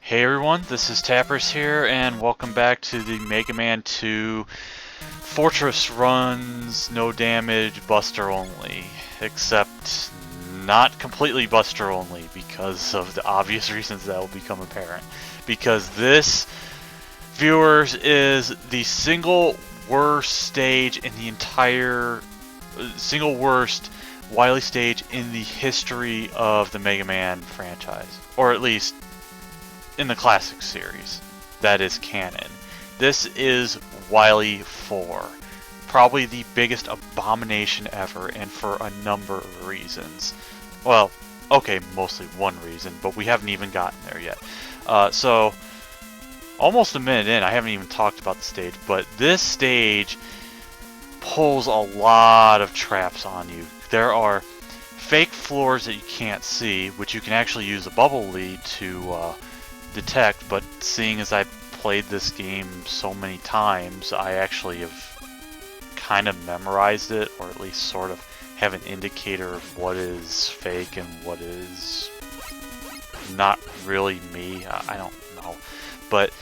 Hey everyone, this is Tappers here, and welcome back to the Mega Man 2 Fortress Runs, no damage, Buster only. Except not completely Buster only, because of the obvious reasons that will become apparent. Because this, viewers, is the single worst stage in the entire, single worst Wily Stage in the history of the Mega Man franchise. Or at least in the classic series that is canon. This is Wily 4. Probably the biggest abomination ever, and for a number of reasons. Well, okay, mostly one reason, but we haven't even gotten there yet. So, almost a minute in, I haven't even talked about the stage, but this stage pulls a lot of traps on you. There are fake floors that you can't see, which you can actually use a bubble lead to detect, but seeing as I've played this game so many times, I actually have kind of memorized it, or at least sort of have an indicator of what is fake and what is not really me. I don't know. But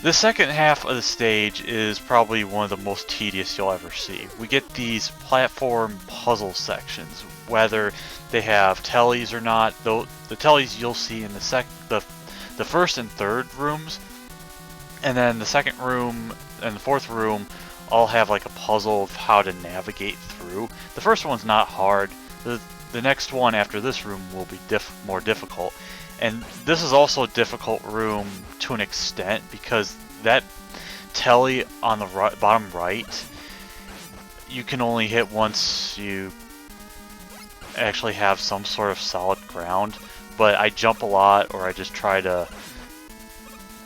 the second half of the stage is probably one of the most tedious you'll ever see. We get these platform puzzle sections, whether they have tellies or not. Though the tellies you'll see in the first and third rooms, and then the second room and the fourth room all have like a puzzle of how to navigate through. The first one's not hard. The next one after this room will be more difficult. And this is also a difficult room to an extent because that telly on the bottom right, you can only hit once you actually have some sort of solid ground. But I jump a lot, or I just try to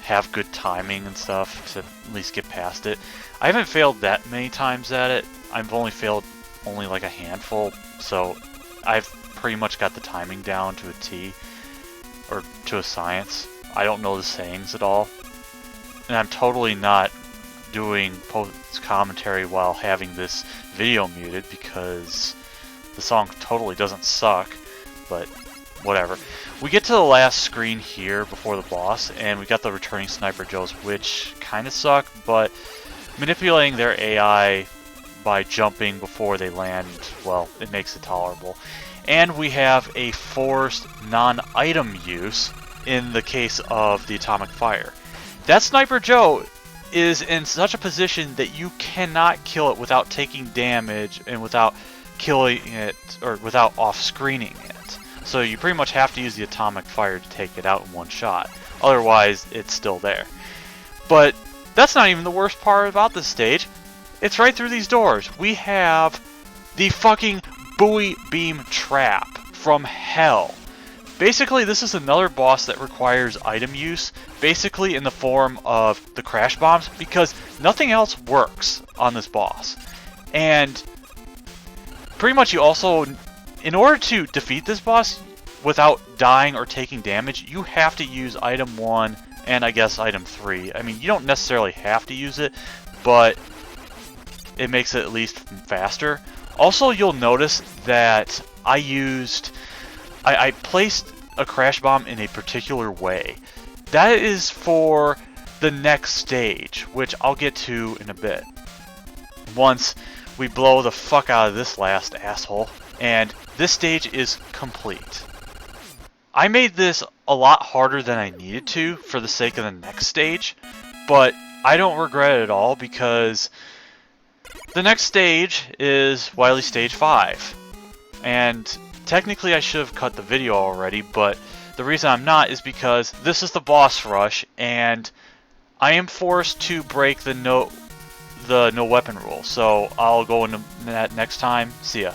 have good timing and stuff to at least get past it. I haven't failed that many times at it. I've only failed like a handful, so I've pretty much got the timing down to a T, or to a science. I don't know the sayings at all. And I'm totally not doing post commentary while having this video muted because the song totally doesn't suck, but whatever. We get to the last screen here before the boss, and we got the returning Sniper Joes, which kind of suck, but manipulating their AI by jumping before they land, well, it makes it tolerable. And we have a forced non-item use in the case of the Atomic Fire. That Sniper Joe is in such a position that you cannot kill it without taking damage and without killing it, or without off-screening it. So you pretty much have to use the Atomic Fire to take it out in one shot. Otherwise, it's still there. But that's not even the worst part about this stage. It's right through these doors. We have the fucking Buebeam Trap from hell. Basically, this is another boss that requires item use, basically in the form of the crash bombs, because nothing else works on this boss. And pretty much you also, in order to defeat this boss without dying or taking damage, you have to use item 1 and I guess item 3. I mean, you don't necessarily have to use it, but it makes it at least faster. Also, you'll notice that I placed a crash bomb in a particular way. That is for the next stage, which I'll get to in a bit. Once we blow the fuck out of this last asshole, and this stage is complete. I made this a lot harder than I needed to for the sake of the next stage, but I don't regret it at all because the next stage is Wily Stage 5. And technically I should have cut the video already, but the reason I'm not is because this is the boss rush, and I am forced to break the no weapon rule. So I'll go into that next time. See ya.